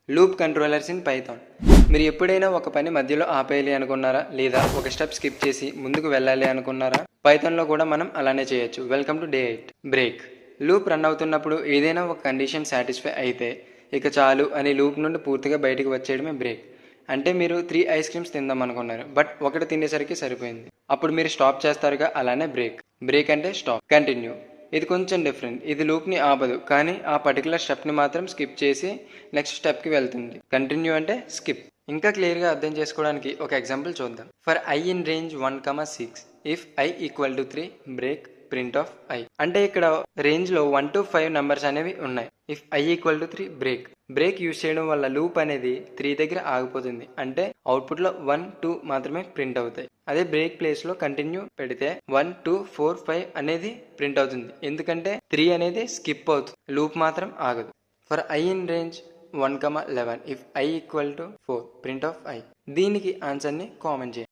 Loop controllers in Python. మీరు ఎప్పుడైనా ఒక పని మధ్యలో ఆపేయాలి అనుకున్నారా, లేదా ఒక స్టెప్ స్కిప్ చేసి ముందుకు వెళ్ళాలి అనుకున్నారా? పైథాన్లో కూడా మనం అలానే చేయొచ్చు. Welcome to day 8. Break. Loop run అవుతున్నప్పుడు ఏదైనా ఒక కండిషన్ సాటిస్ఫై అయితే ఇక చాలు అని లూప్ నుండి పూర్తిగా బయటకు వచ్చేయడమే బ్రేక్. అంటే మీరు 3 ఐస్ క్రీమ్స్ తిందాం అనుకున్నారు, బట్ ఒకటి తినేసరికి సరిపోయింది. అప్పుడు మీరు స్టాప్ చేస్తారుగా, అలానే బ్రేక్. బ్రేక్ అంటే స్టాప్. కంటిన్యూ. ఇది కొంచెం డిఫరెంట్. ఇది లూప్ని ఆపదు, కానీ ఆ పర్టికులర్ స్టెప్ని మాత్రం స్కిప్ చేసి నెక్స్ట్ స్టెప్కి వెళ్తుంది. కంటిన్యూ అంటే స్కిప్. ఇంకా క్లియర్గా అర్థం చేసుకోవడానికి ఒక ఎగ్జాంపుల్ చూద్దాం. For I in range 1,6 if I equal to 3 break print of I. అంటే ఇక్కడ రేంజ్లో 1 to 5 నెంబర్స్ అనేవి ఉన్నాయి. If I equal to 3 break. Break use చేయడం వల్ల లూప్ అనేది 3 దగ్గర ఆగిపోతుంది. అంటే అవుట్పుట్లో 1, 2 మాత్రమే ప్రింట్ అవుతాయి. అదే బ్రేక్ ప్లేస్లో కంటిన్యూ పెడితే 1, 2, 4, 5 అనేది ప్రింట్ అవుతుంది. ఎందుకంటే 3 అనేది స్కిప్ అవుతుంది, లూప్ మాత్రం ఆగదు. For I in range 1,11 if I equal to 4 print of I. దీనికి ఆన్సర్ని కామెంట్ చేయండి.